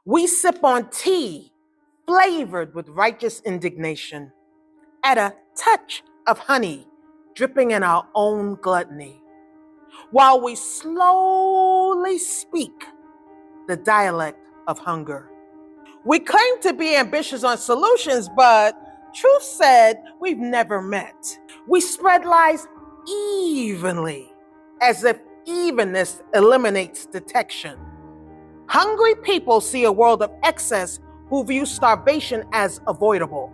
We sip on tea flavored with righteous indignation, at a touch of honey dripping in our own gluttony, while we slowly speak the dialect of hunger. We claim to be ambitious on solutions, but truth said, we've never met. We spread lies evenly, as if evenness eliminates detection. Hungry people see a world of excess who view starvation as avoidable.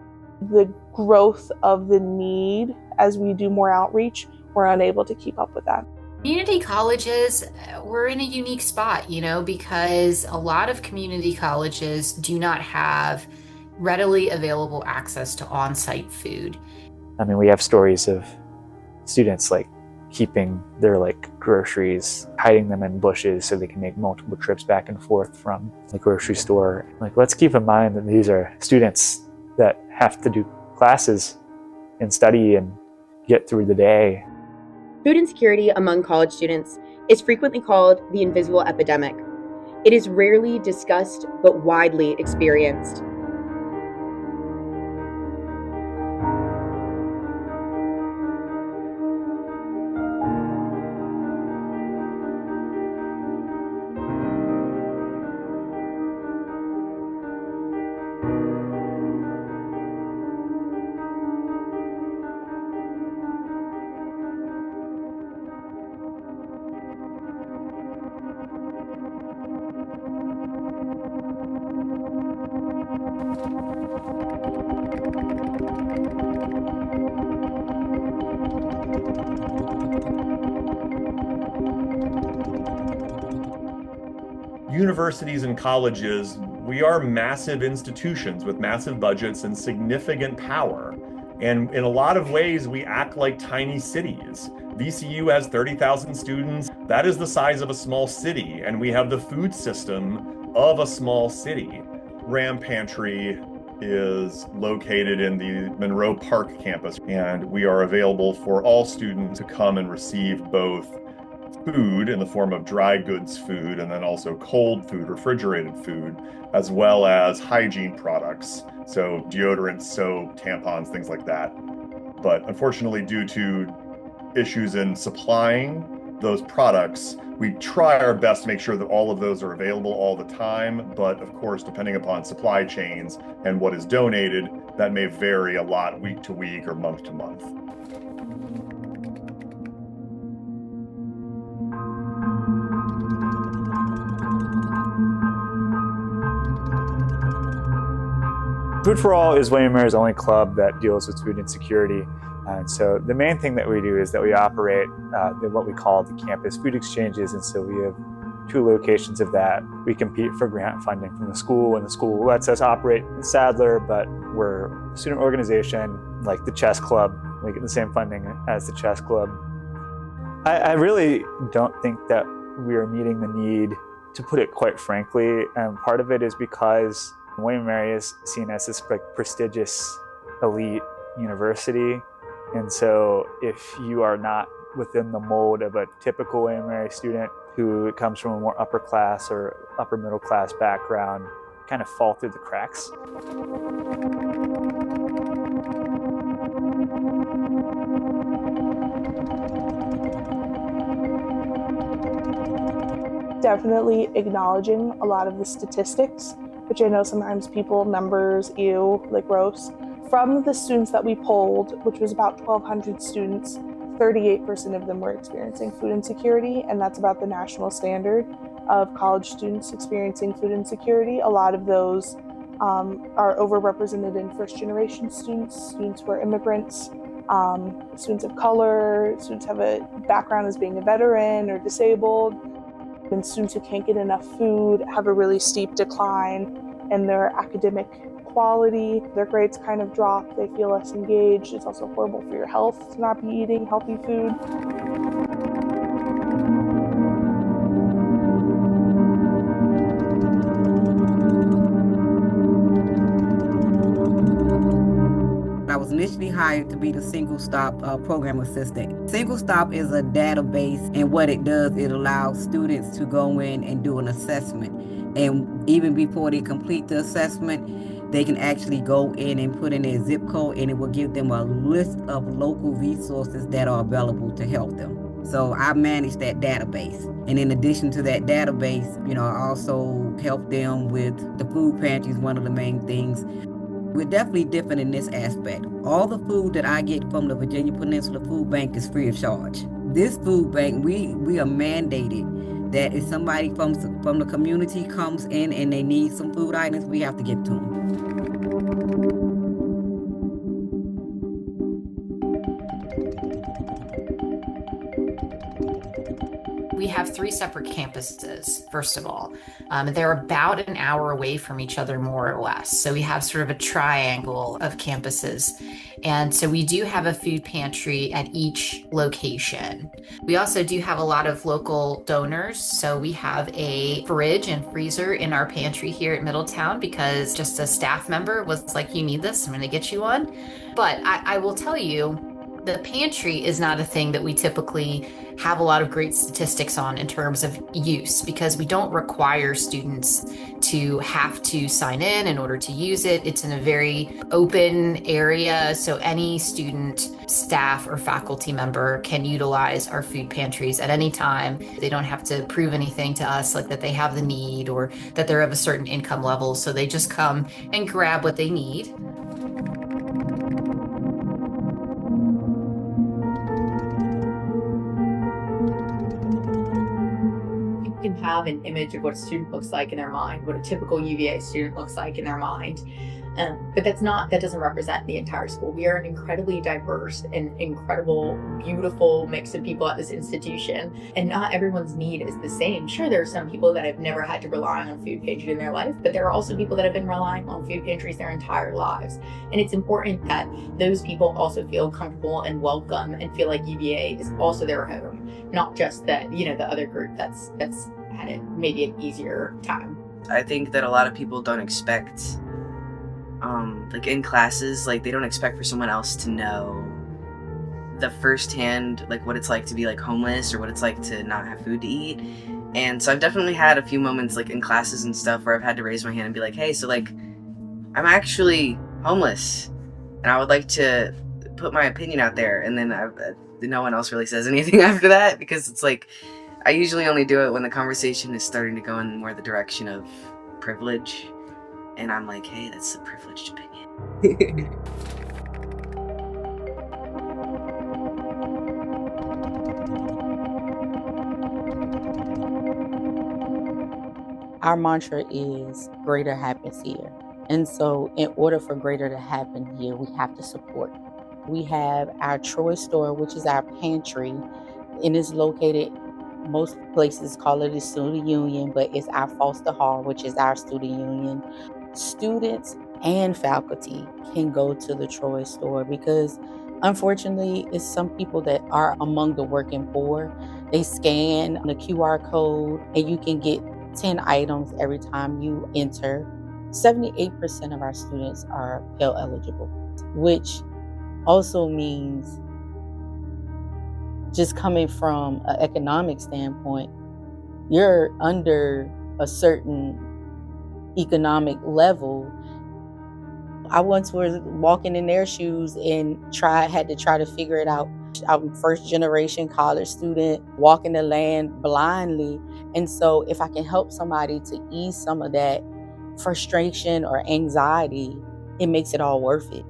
The growth of the need as we do more outreach, we're unable to keep up with that. Community colleges, we're in a unique spot, because a lot of community colleges do not have readily available access to on-site food. I mean, we have stories of students keeping their groceries, hiding them in bushes so they can make multiple trips back and forth from the grocery store. Let's keep in mind that these are students that have to do classes and study and get through the day. Food insecurity among college students is frequently called the invisible epidemic. It is rarely discussed but widely experienced. Universities and colleges, we are massive institutions with massive budgets and significant power. And in a lot of ways, we act like tiny cities. VCU has 30,000 students. That is the size of a small city, and we have the food system of a small city. Ram Pantry is located in the Monroe Park campus, and we are available for all students to come and receive both food in the form of dry goods food and then also cold food, refrigerated food, as well as hygiene products. So deodorant, soap, tampons, things like that. But unfortunately, due to issues in supplying those products, we try our best to make sure that all of those are available all the time. But of course, depending upon supply chains and what is donated, that may vary a lot week to week or month to month. Food for All is William & Mary's only club that deals with food insecurity. And so the main thing that we do is that we operate what we call the campus food exchanges. And so we have 2 locations of that. We compete for grant funding from the school, and the school lets us operate in Sadler, but we're a student organization like the chess club. We get the same funding as the chess club. I really don't think that we are meeting the need, to put it quite frankly. And part of it is because William & Mary is seen as this prestigious elite university. And so if you are not within the mold of a typical William & Mary student who comes from a more upper class or upper middle class background, kind of fall through the cracks. Definitely acknowledging a lot of the statistics, which I know sometimes numbers, gross. From the students that we polled, which was about 1,200 students, 38% of them were experiencing food insecurity, and that's about the national standard of college students experiencing food insecurity. A lot of those are overrepresented in first-generation students, students who are immigrants, students of color, students have a background as being a veteran or disabled, and students who can't get enough food have a really steep decline in their academic quality. Their grades kind of drop, they feel less engaged. It's also horrible for your health to not be eating healthy food. I was initially hired to be the Single Stop program assistant. Single Stop is a database, and what it does, it allows students to go in and do an assessment. And even before they complete the assessment, they can actually go in and put in their zip code, and it will give them a list of local resources that are available to help them. So I manage that database. And in addition to that database, I also help them with the food pantries, one of the main things. We're definitely different in this aspect. All the food that I get from the Virginia Peninsula Food Bank is free of charge. This food bank, we are mandated that if somebody from the community comes in and they need some food items, we have to give it to them. We have three separate campuses, first of all. They're about an hour away from each other, more or less. So we have sort of a triangle of campuses. And so we do have a food pantry at each location. We also do have a lot of local donors. So we have a fridge and freezer in our pantry here at Middletown because just a staff member was like, you need this, I'm going to get you one. But I will tell you, the pantry is not a thing that we typically have a lot of great statistics on in terms of use because we don't require students to have to sign in order to use it. It's in a very open area, so any student, staff, or faculty member can utilize our food pantries at any time. They don't have to prove anything to us, like that they have the need or that they're of a certain income level, so they just come and grab what they need. Can have an image of what a student looks like in their mind, what a typical UVA student looks like in their mind. But that doesn't represent the entire school. We are an incredibly diverse and incredible, beautiful mix of people at this institution, and not everyone's need is the same. Sure, there are some people that have never had to rely on food pantry in their life, but there are also people that have been relying on food pantries their entire lives. And it's important that those people also feel comfortable and welcome and feel like UVA is also their home, not just the other group that's had it maybe an easier time. I think that a lot of people don't expect like in classes, like they don't expect for someone else to know the firsthand, like what it's like to be like homeless or what it's like to not have food to eat. And so I've definitely had a few moments like in classes and stuff where I've had to raise my hand and be like, hey, so like I'm actually homeless and I would like to put my opinion out there. And then no one else really says anything after that because it's like I usually only do it when the conversation is starting to go in more the direction of privilege. And I'm like, hey, that's a privileged opinion. Our mantra is greater happens here. And so in order for greater to happen here, we have to support. We have our Troy store, which is our pantry, and is located, most places call it a student union, but it's our Foster Hall, which is our student union. Students and faculty can go to the Troy store because unfortunately it's some people that are among the working poor. They scan the QR code and you can get 10 items every time you enter. 78% of our students are Pell eligible, which also means just coming from an economic standpoint, you're under a certain economic level. I once was walking in their shoes and had to try to figure it out. I'm a first generation college student walking the land blindly. And so if I can help somebody to ease some of that frustration or anxiety, it makes it all worth it.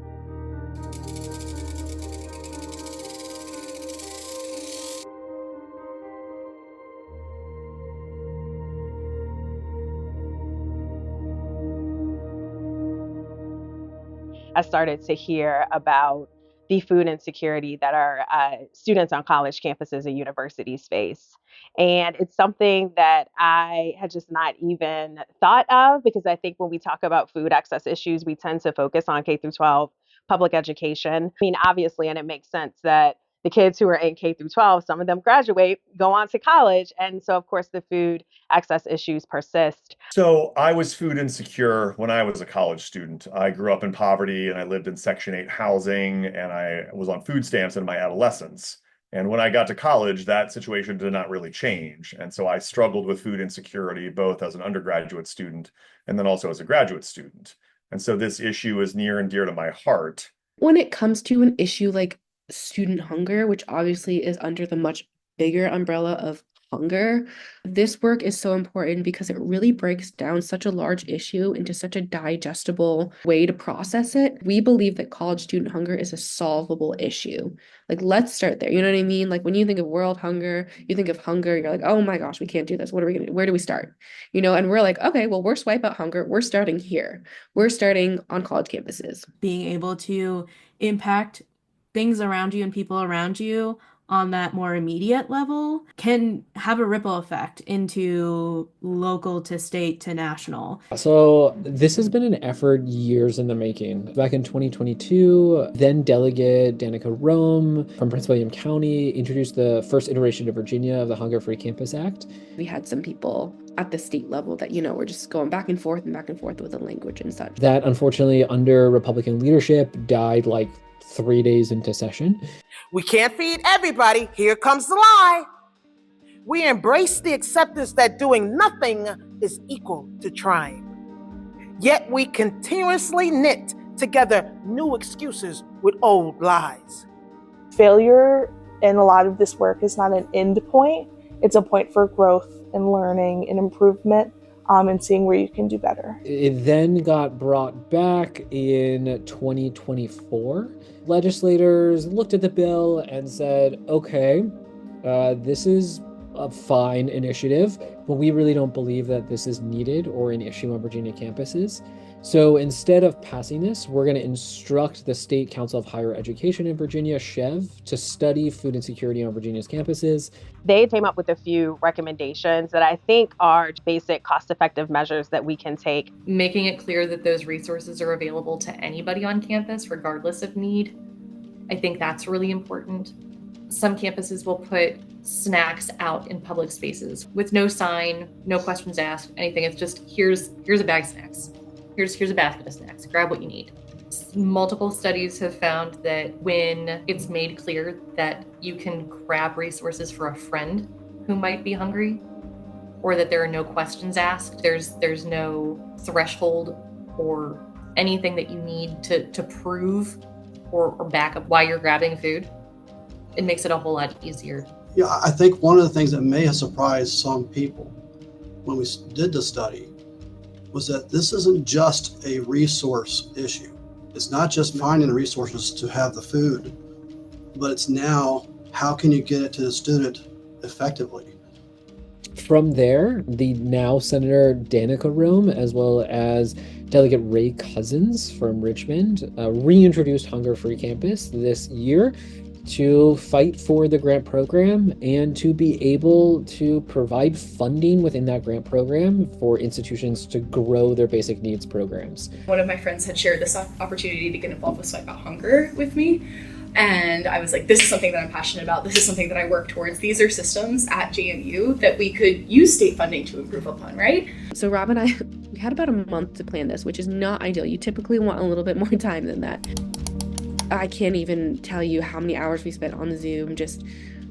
I started to hear about the food insecurity that our students on college campuses and universities face. And it's something that I had just not even thought of because I think when we talk about food access issues, we tend to focus on K through 12 public education. I mean, obviously, and it makes sense that the kids who are in K through 12, some of them graduate, go on to college. And so, of course, the food access issues persist. So I was food insecure when I was a college student. I grew up in poverty and I lived in Section 8 housing and I was on food stamps in my adolescence. And when I got to college, that situation did not really change. And so I struggled with food insecurity, both as an undergraduate student and then also as a graduate student. And so this issue is near and dear to my heart. When it comes to an issue like student hunger, which obviously is under the much bigger umbrella of hunger, this work is so important because it really breaks down such a large issue into such a digestible way to process it. We believe that college student hunger is a solvable issue. Like, let's start there. You know what I mean? Like, when you think of world hunger, you think of hunger, you're like, oh my gosh, we can't do this. What are we gonna do? Where do we start? You know, and we're like, okay, well, we're swipe out hunger. We're starting here. We're starting on college campuses. Being able to impact things around you and people around you on that more immediate level can have a ripple effect into local to state to national. So this has been an effort years in the making. Back in 2022, then Delegate Danica Rome from Prince William County introduced the first iteration of Virginia of the Hunger-Free Campus Act. We had some people at the state level that, you know, were just going back and forth with the language and such. That unfortunately under Republican leadership died like 3 days into session. We can't feed everybody. Here comes the lie. We embrace the acceptance that doing nothing is equal to trying. Yet we continuously knit together new excuses with old lies. Failure in a lot of this work is not an end point. It's a point for growth and learning and improvement, and seeing where you can do better. It then got brought back in 2024. Legislators looked at the bill and said, okay, this is a fine initiative, but we really don't believe that this is needed or an issue on Virginia campuses. So instead of passing this, we're going to instruct the State Council of Higher Education in Virginia, SCHEV, to study food insecurity on Virginia's campuses. They came up with a few recommendations that I think are basic cost-effective measures that we can take. Making it clear that those resources are available to anybody on campus, regardless of need. I think that's really important. Some campuses will put snacks out in public spaces with no sign, no questions asked, anything. It's just, here's a bag of snacks. Here's a basket of snacks. Grab what you need. Multiple studies have found that when it's made clear that you can grab resources for a friend who might be hungry, or that there are no questions asked, there's no threshold or anything that you need to prove or back up why you're grabbing food, it makes it a whole lot easier. Yeah, I think one of the things that may have surprised some people when we did the study was that this isn't just a resource issue. It's not just finding the resources to have the food, but it's now how can you get it to the student effectively? From there, the now Senator Danica Rome, as well as Delegate Ray Cousins from Richmond, reintroduced Hunger-Free Campus this year to fight for the grant program and to be able to provide funding within that grant program for institutions to grow their basic needs programs. One of my friends had shared this opportunity to get involved with Swipe Out Hunger with me. And I was like, this is something that I'm passionate about. This is something that I work towards. These are systems at JMU that we could use state funding to improve upon, right? So Rob and I, we had about a month to plan this, which is not ideal. You typically want a little bit more time than that. I can't even tell you how many hours we spent on Zoom just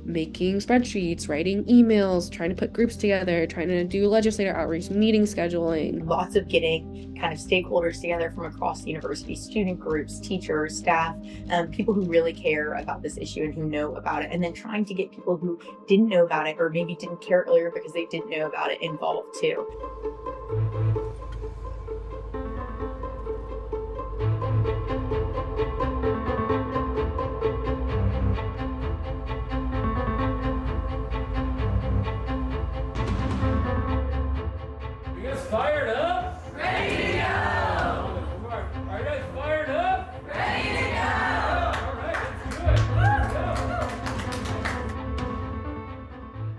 making spreadsheets, writing emails, trying to put groups together, trying to do legislator outreach, meeting scheduling. Lots of getting kind of stakeholders together from across the university, student groups, teachers, staff, people who really care about this issue and who know about it, and then trying to get people who didn't know about it or maybe didn't care earlier because they didn't know about it involved too. Fired up? Ready to go! Are you guys fired up? Ready to go! All right, let's do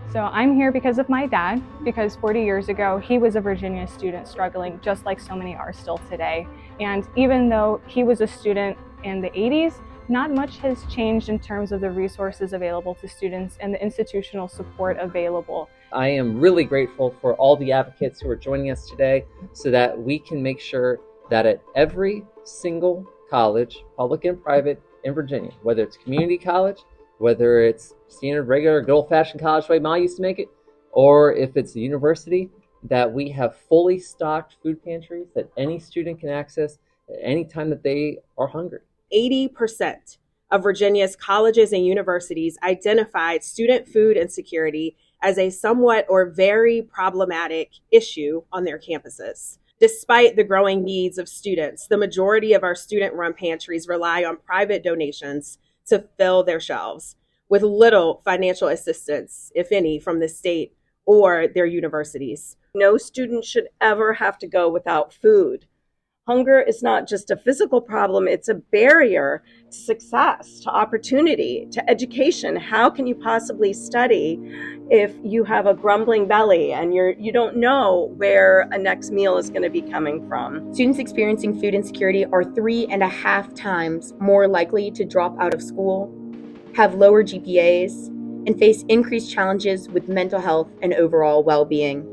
it. So I'm here because of my dad, because 40 years ago, he was a Virginia student struggling just like so many are still today. And even though he was a student in the 80s, not much has changed in terms of the resources available to students and the institutional support available. I am really grateful for all the advocates who are joining us today so that we can make sure that at every single college, public and private in Virginia, whether it's community college, whether it's standard, regular, good old-fashioned college way Ma used to make it, or if it's a university, that we have fully stocked food pantries that any student can access at any time that they are hungry. 80% of Virginia's colleges and universities identified student food insecurity as a somewhat or very problematic issue on their campuses. Despite the growing needs of students, the majority of our student-run pantries rely on private donations to fill their shelves, with little financial assistance, if any, from the state or their universities. No student should ever have to go without food. Hunger is not just a physical problem, it's a barrier to success, to opportunity, to education. How can you possibly study if you have a grumbling belly and you don't know where a next meal is going to be coming from? Students experiencing food insecurity are 3.5 times more likely to drop out of school, have lower GPAs, and face increased challenges with mental health and overall well-being.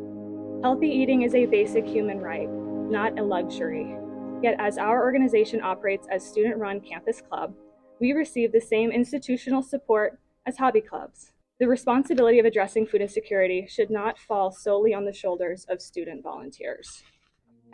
Healthy eating is a basic human right, not a luxury. Yet as our organization operates as student-run campus club, we receive the same institutional support as hobby clubs. The responsibility of addressing food insecurity should not fall solely on the shoulders of student volunteers.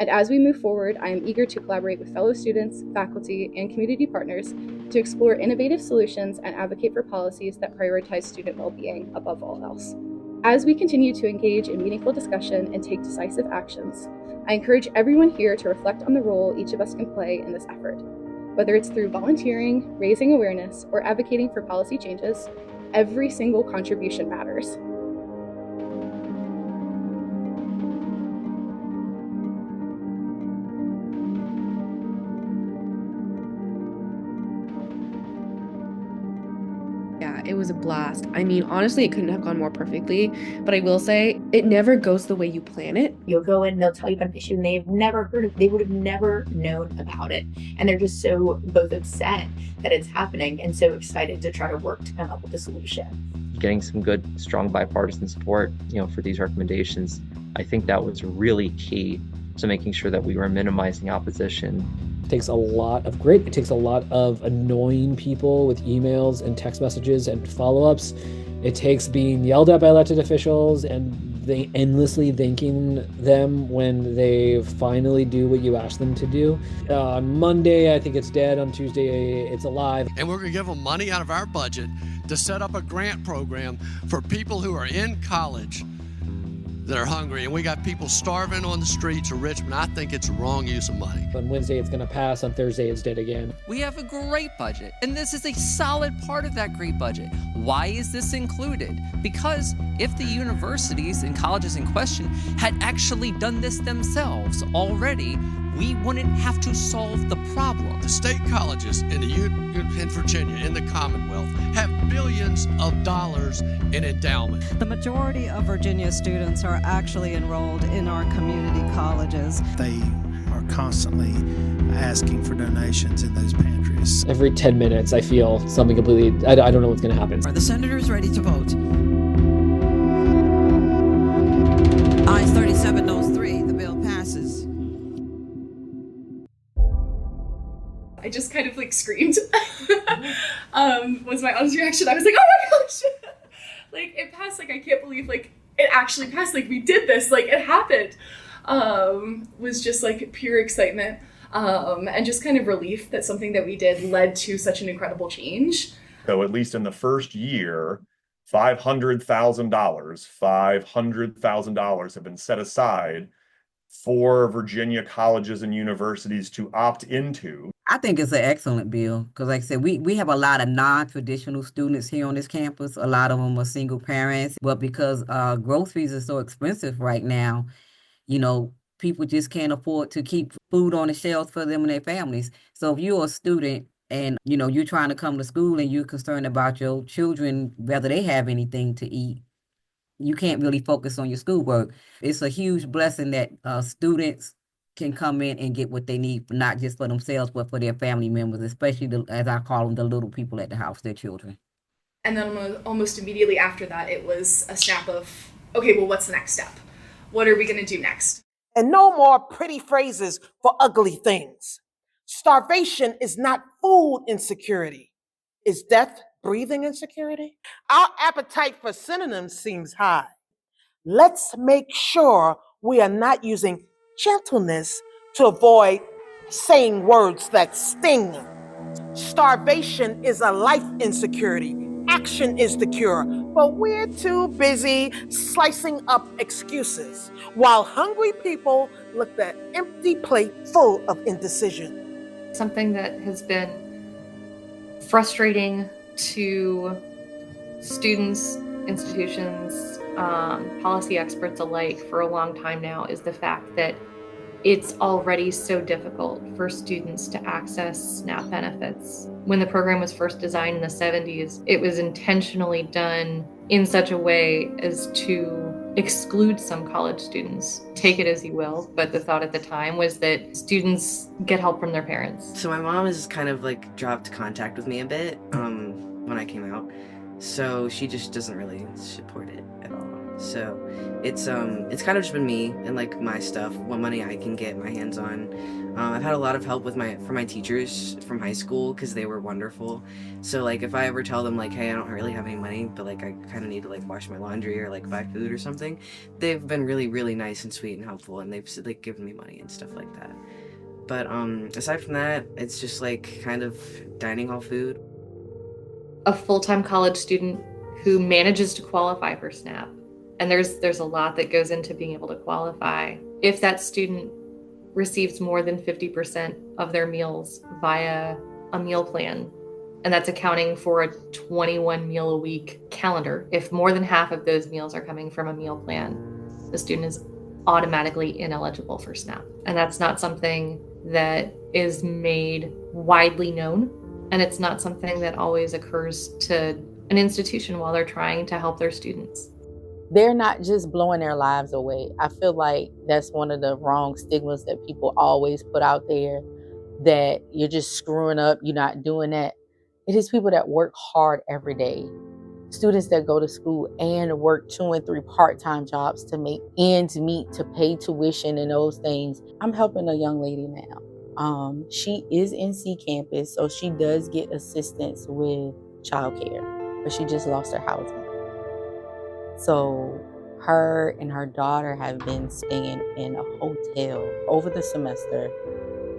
And as we move forward, I am eager to collaborate with fellow students, faculty, and community partners to explore innovative solutions and advocate for policies that prioritize student well-being above all else. As we continue to engage in meaningful discussion and take decisive actions, I encourage everyone here to reflect on the role each of us can play in this effort. Whether it's through volunteering, raising awareness, or advocating for policy changes, every single contribution matters. Yeah, it was a blast. I mean, honestly, it couldn't have gone more perfectly, but I will say it never goes the way you plan it. You'll go in, they'll tell you about an issue, and they would have never known about it. And they're just so both upset that it's happening and so excited to try to work to come up with a solution. Getting some good, strong bipartisan support, for these recommendations, I think that was really key to making sure that we were minimizing opposition. It takes a lot of grit. It takes a lot of annoying people with emails and text messages and follow-ups. It takes being yelled at by elected officials and they endlessly thanking them when they finally do what you ask them to do. On Monday, I think it's dead. On Tuesday, it's alive. And we're going to give them money out of our budget to set up a grant program for people who are in college that are hungry, and we got people starving on the streets of Richmond. I think it's the wrong use of money. On Wednesday, it's going to pass. On Thursday, it's dead again. We have a great budget, and this is a solid part of that great budget. Why is this included? Because if the universities and colleges in question had actually done this themselves already, we wouldn't have to solve the problem. The state colleges in Virginia, in the Commonwealth, have billions of dollars in endowment. The majority of Virginia students are actually enrolled in our community colleges. They are constantly asking for donations in those pantries. Every 10 minutes, I feel something completely, I don't know what's going to happen. Are the senators ready to vote? Ayes 37, noes 3, the bill passes. I just kind of screamed. Was my honest reaction. I was like, oh my gosh. It passed. I can't believe it actually passed. We did this. It happened. Was just pure excitement. And just kind of relief that something that we did led to such an incredible change. So at least in the first year, $500,000 have been set aside for Virginia colleges and universities to opt into. I think it's an excellent bill because, like I said, we have a lot of non-traditional students here on this campus. A lot of them are single parents, but because groceries are so expensive right now, people just can't afford to keep food on the shelves for them and their families. So if you're a student and, you're trying to come to school and you're concerned about your children, whether they have anything to eat, you can't really focus on your schoolwork. It's a huge blessing that students can come in and get what they need, not just for themselves, but for their family members, especially, as I call them, the little people at the house, their children. And then almost immediately after that, it was a snap of, okay, well, what's the next step? What are we going to do next? And no more pretty phrases for ugly things. Starvation is not food insecurity. It's death breathing insecurity? Our appetite for synonyms seems high. Let's make sure we are not using gentleness to avoid saying words that sting. Starvation is a life insecurity. Action is the cure, but we're too busy slicing up excuses while hungry people look at an empty plate full of indecision. Something that has been frustrating to students, institutions, policy experts alike for a long time now is the fact that it's already so difficult for students to access SNAP benefits. When the program was first designed in the 70s, it was intentionally done in such a way as to exclude some college students. Take it as you will, but the thought at the time was that students get help from their parents. So my mom has kind of like dropped contact with me a bit when I came out. So she just doesn't really support it at all. So it's kind of just been me and like my stuff, what money I can get my hands on. I've had a lot of help with from my teachers from high school because they were wonderful. So like if I ever tell them like, hey, I don't really have any money, but like I kind of need to like wash my laundry or like buy food or something, they've been really, really nice and sweet and helpful, and they've like given me money and stuff like that. But aside from that, it's just like kind of dining hall food. A full-time college student who manages to qualify for SNAP, and there's a lot that goes into being able to qualify. If that student receives more than 50% of their meals via a meal plan, and that's accounting for a 21 meal a week calendar, if more than half of those meals are coming from a meal plan, the student is automatically ineligible for SNAP. And that's not something that is made widely known, and it's not something that always occurs to an institution while they're trying to help their students. They're not just blowing their lives away. I feel like that's one of the wrong stigmas that people always put out there, that you're just screwing up, you're not doing that. It is people that work hard every day. Students that go to school and work 2 and 3 part-time jobs to make ends meet, to pay tuition and those things. I'm helping a young lady now. She is in C campus, so she does get assistance with childcare, but she just lost her housing. So her and her daughter have been staying in a hotel over the semester.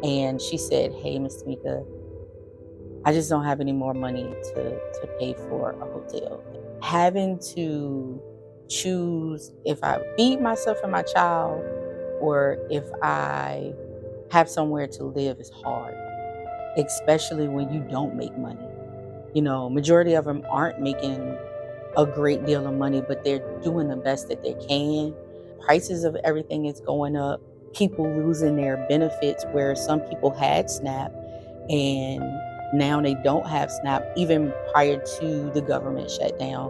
And she said, hey, Ms. Tamika, I just don't have any more money to pay for a hotel. Having to choose if I feed myself and my child or if I have somewhere to live is hard, especially when you don't make money. You know, majority of them aren't making a great deal of money, but they're doing the best that they can. Prices of everything is going up. People losing their benefits, where some people had SNAP and now they don't have SNAP. Even prior to the government shutdown,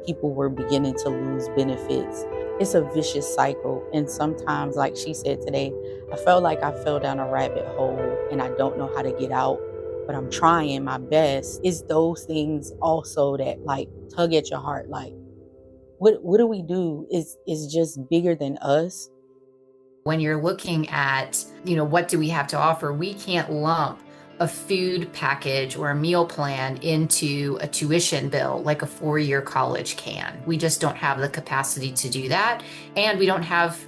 people were beginning to lose benefits. It's a vicious cycle. And sometimes, like she said today, I felt like I fell down a rabbit hole and I don't know how to get out, but I'm trying my best. It's those things also that like tug at your heart. Like, what do we do? Is just bigger than us. When you're looking at, what do we have to offer? We can't lump a food package or a meal plan into a tuition bill like a 4-year college can. We just don't have the capacity to do that. And we don't have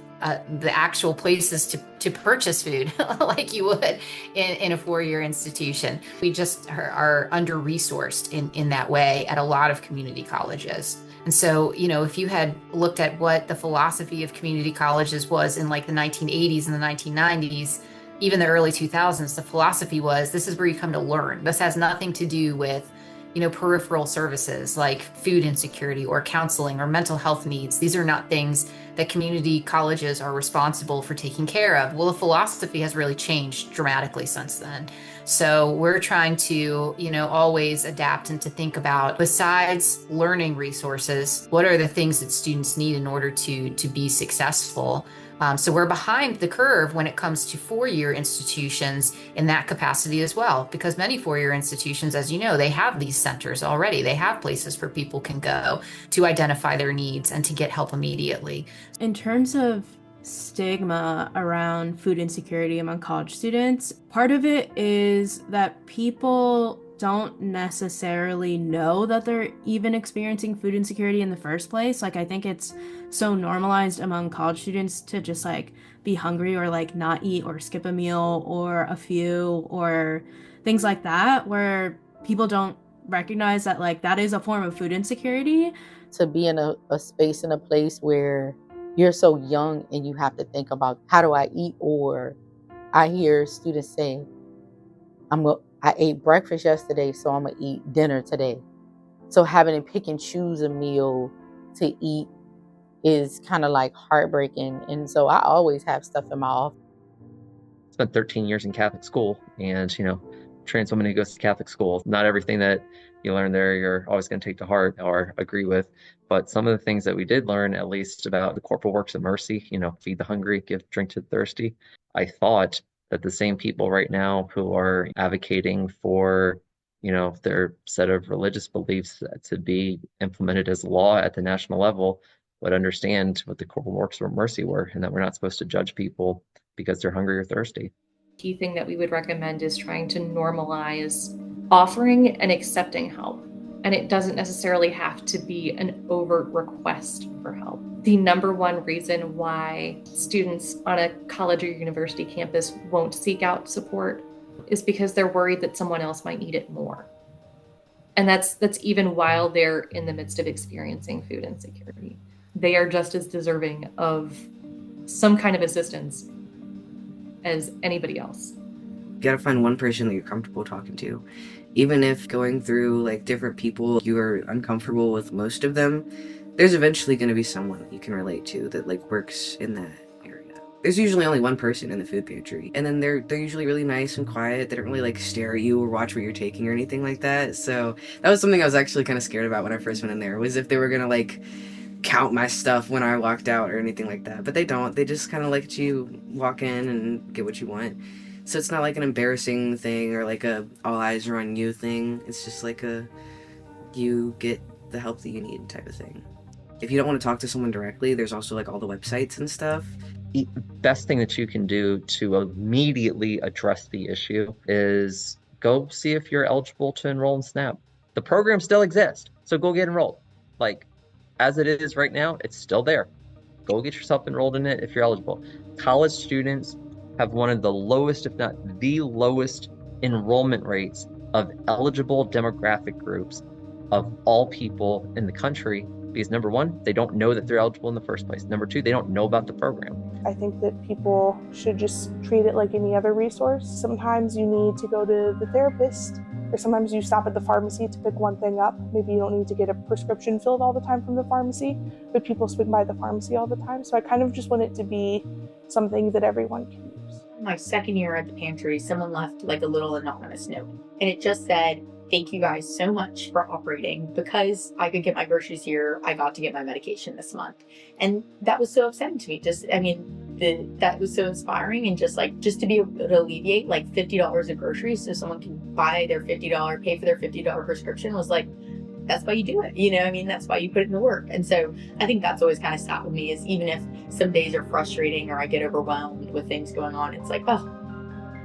the actual places to purchase food like you would in a 4-year institution. We just are under-resourced in that way at a lot of community colleges. And so, if you had looked at what the philosophy of community colleges was in like the 1980s and the 1990s, even the early 2000s, the philosophy was, this is where you come to learn. This has nothing to do with, peripheral services like food insecurity or counseling or mental health needs. These are not things that community colleges are responsible for taking care of. Well, the philosophy has really changed dramatically since then. So we're trying to, always adapt and to think about, besides learning resources, what are the things that students need in order to be successful? So we're behind the curve when it comes to 4-year institutions in that capacity as well, because many 4-year institutions, as you know, they have these centers already. They have places where people can go to identify their needs and to get help immediately. In terms of stigma around food insecurity among college students, part of it is that people don't necessarily know that they're even experiencing food insecurity in the first place. Like, I think it's so normalized among college students to just like be hungry or like not eat or skip a meal or a few or things like that, where people don't recognize that like that is a form of food insecurity. To be in a space and a place where you're so young and you have to think about, how do I eat? Or I hear students saying, I ate breakfast yesterday, so I'm gonna eat dinner today. So having to pick and choose a meal to eat is kind of like heartbreaking. And so I always have stuff in my office. Spent 13 years in Catholic school, and trans woman who goes to Catholic school, not everything that you learn there you're always going to take to heart or agree with, but some of the things that we did learn, at least about the corporal works of mercy, feed the hungry, give drink to the thirsty. I thought that the same people right now who are advocating for their set of religious beliefs to be implemented as law at the national level would understand what the corporal works of mercy were, and that we're not supposed to judge people because they're hungry or thirsty. Key thing that we would recommend is trying to normalize offering and accepting help. And it doesn't necessarily have to be an overt request for help. The number one reason why students on a college or university campus won't seek out support is because they're worried that someone else might need it more. And that's even while they're in the midst of experiencing food insecurity. They are just as deserving of some kind of assistance as anybody else. You gotta find one person that you're comfortable talking to. Even if going through like different people, you are uncomfortable with most of them, there's eventually gonna be someone that you can relate to that like works in that area. There's usually only one person in the food pantry, and then they're usually really nice and quiet. They don't really like stare at you or watch what you're taking or anything like that. So that was something I was actually kind of scared about when I first went in there, was if they were gonna like count my stuff when I walked out or anything like that. But they don't. They just kind of let you walk in and get what you want. So it's not like an embarrassing thing or like a all eyes are on you thing. It's just like a you get the help that you need type of thing. If you don't want to talk to someone directly, there's also like all the websites and stuff. The best thing that you can do to immediately address the issue is go see if you're eligible to enroll in SNAP. The program still exists, so go get enrolled. Like, as it is right now, it's still there. Go get yourself enrolled in it if you're eligible. College students have one of the lowest, if not the lowest, enrollment rates of eligible demographic groups of all people in the country, because number one, they don't know that they're eligible in the first place. Number two, they don't know about the program. I think that people should just treat it like any other resource. Sometimes you need to go to the therapist, or sometimes you stop at the pharmacy to pick one thing up. Maybe you don't need to get a prescription filled all the time from the pharmacy, but people swing by the pharmacy all the time. So I kind of just want it to be something that everyone can use. My second year at the pantry, someone left like a little anonymous note, and it just said, "Thank you guys so much for operating. Because I could get my groceries here, I got to get my medication this month." And that was so upsetting to me. That was so inspiring, and just to be able to alleviate like $50 of groceries so someone can pay for their $50 prescription was like, that's why you do it. That's why you put it in the work. And so I think that's always kind of sat with me, is even if some days are frustrating or I get overwhelmed with things going on, it's like, oh,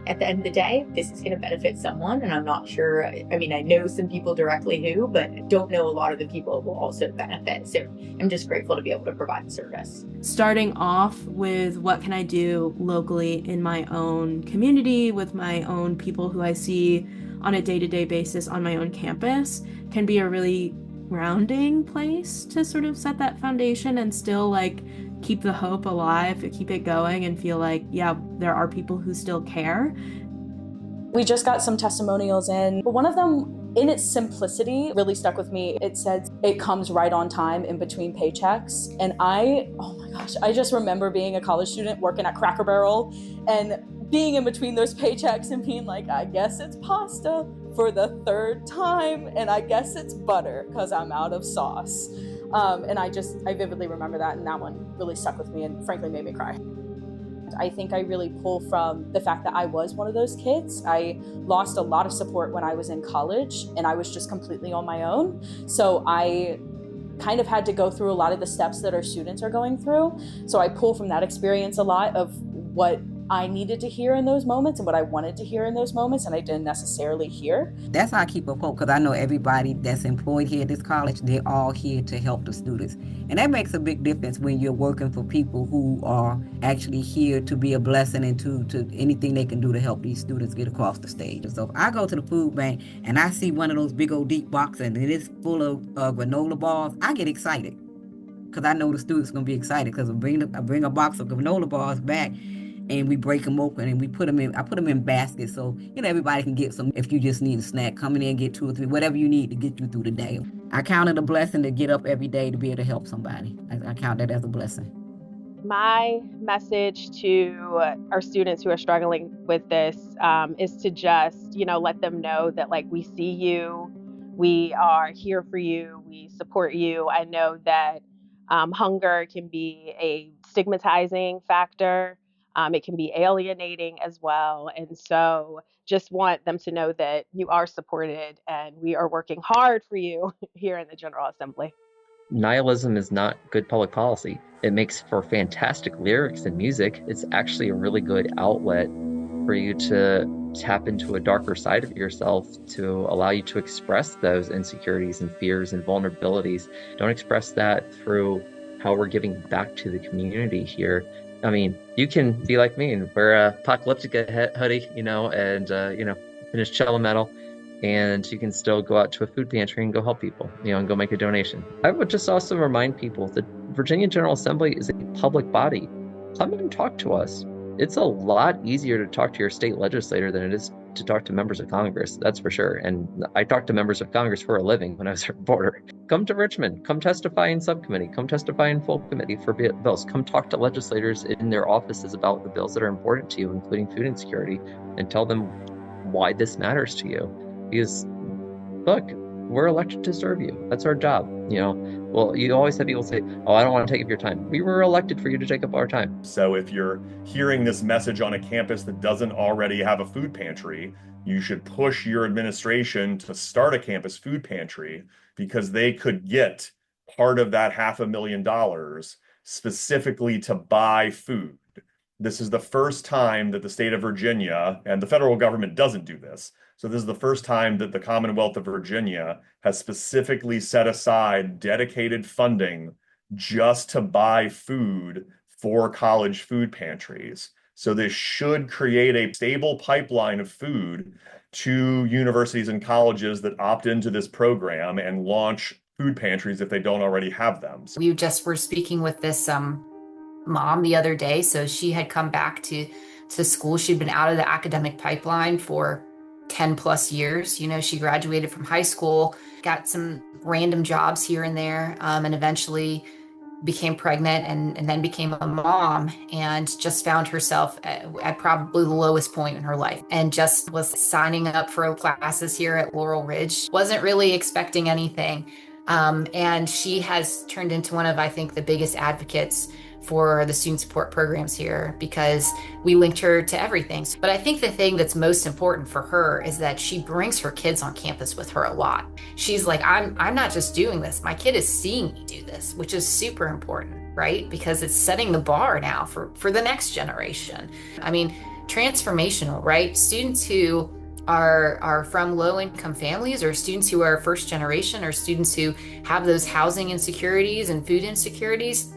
at the end of the day, this is going to benefit someone. And I'm not sure, I know some people directly who, but I don't know a lot of the people it will also benefit. So I'm just grateful to be able to provide service. Starting off with what can I do locally in my own community with my own people who I see on a day-to-day basis on my own campus can be a really grounding place to sort of set that foundation and still like keep the hope alive, keep it going, and feel like, yeah, there are people who still care. We just got some testimonials in, but one of them, in its simplicity, really stuck with me. It said it comes right on time in between paychecks. And oh my gosh, I just remember being a college student working at Cracker Barrel and being in between those paychecks and being like, I guess it's pasta for the third time, and I guess it's butter because I'm out of sauce. And I vividly remember that, and that one really stuck with me and frankly made me cry. I think I really pull from the fact that I was one of those kids. I lost a lot of support when I was in college, and I was just completely on my own. So I kind of had to go through a lot of the steps that our students are going through. So I pull from that experience a lot of what I needed to hear in those moments and what I wanted to hear in those moments, and I didn't necessarily hear. That's how I keep up hope, because I know everybody that's employed here at this college, they're all here to help the students. And that makes a big difference when you're working for people who are actually here to be a blessing and to anything they can do to help these students get across the stage. So if I go to the food bank and I see one of those big old deep boxes and it is full of granola bars, I get excited, because I know the students are going to be excited, because I bring a box of granola bars back and we break them open and I put them in baskets, so everybody can get some. If you just need a snack, come in and get 2 or 3, whatever you need to get you through the day. I count it a blessing to get up every day to be able to help somebody. I count that as a blessing. My message to our students who are struggling with this is to just, let them know that we see you, we are here for you, we support you. I know that hunger can be a stigmatizing factor. It can be alienating as well. And so just want them to know that you are supported and we are working hard for you here in the General Assembly. Nihilism is not good public policy. It makes for fantastic lyrics and music. It's actually a really good outlet for you to tap into a darker side of yourself, to allow you to express those insecurities and fears and vulnerabilities. Don't express that through how we're giving back to the community here. I mean, you can be like me and wear a Apocalyptica hoodie, and finish cello metal, and you can still go out to a food pantry and go help people, and go make a donation. I would just also remind people that Virginia General Assembly is a public body. Come and talk to us. It's a lot easier to talk to your state legislator than it is to talk to members of Congress, that's for sure. And I talk to members of Congress for a living when I was a reporter. Come to Richmond, come testify in subcommittee, come testify in full committee for bills, come talk to legislators in their offices about the bills that are important to you, including food insecurity, and tell them why this matters to you. Because, look, we're elected to serve you. That's our job. Well, you always have people say, oh, I don't want to take up your time. We were elected for you to take up our time. So if you're hearing this message on a campus that doesn't already have a food pantry, you should push your administration to start a campus food pantry, because they could get part of that $500,000 specifically to buy food. This is the first time that the state of Virginia, and the federal government doesn't do this, so this is the first time that the Commonwealth of Virginia has specifically set aside dedicated funding just to buy food for college food pantries. So this should create a stable pipeline of food to universities and colleges that opt into this program and launch food pantries if they don't already have them. So We just were speaking with this mom the other day. So she had come back to school. She'd been out of the academic pipeline for 10 plus years. She graduated from high school, got some random jobs here and there, and eventually became pregnant and then became a mom, and just found herself at probably the lowest point in her life, and just was signing up for classes here at Laurel Ridge. Wasn't really expecting anything. And she has turned into one of, I think, the biggest advocates for the student support programs here, because we linked her to everything. But I think the thing that's most important for her is that she brings her kids on campus with her a lot. She's like, I'm not just doing this, my kid is seeing me do this, which is super important, right? Because it's setting the bar now for the next generation. I mean, transformational, right? Students who are from low-income families, or students who are first generation, or students who have those housing insecurities and food insecurities,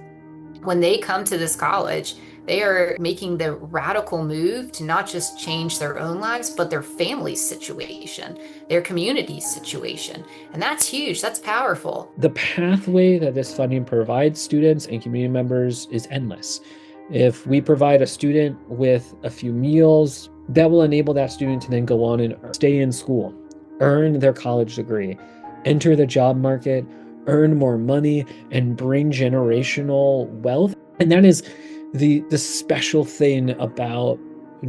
when they come to this college, they are making the radical move to not just change their own lives, but their family's situation, their community's situation. And that's huge. That's powerful. The pathway that this funding provides students and community members is endless. If we provide a student with a few meals, that will enable that student to then go on and stay in school, earn their college degree, enter the job market, earn more money, and bring generational wealth. And that is the special thing about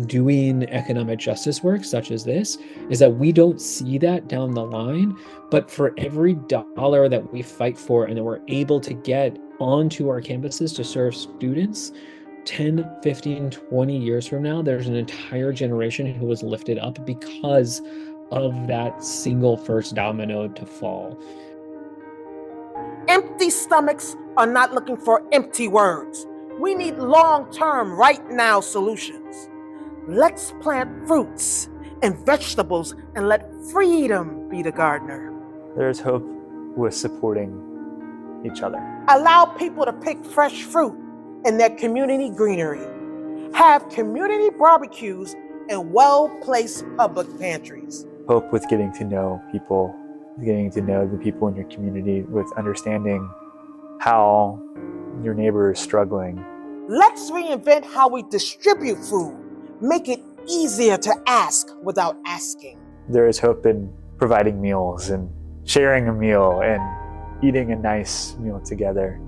doing economic justice work such as this, is that we don't see that down the line, but for every dollar that we fight for and that we're able to get onto our campuses to serve students, 10, 15, 20 years from now, there's an entire generation who was lifted up because of that single first domino to fall. Empty stomachs are not looking for empty words. We need long-term, right now solutions. Let's plant fruits and vegetables and let freedom be the gardener. There's hope with supporting each other. Allow people to pick fresh fruit in their community greenery. Have community barbecues and well-placed public pantries. Hope with getting to know people, getting to know the people in your community, with understanding how your neighbor is struggling. Let's reinvent how we distribute food. Make it easier to ask without asking. There is hope in providing meals and sharing a meal and eating a nice meal together.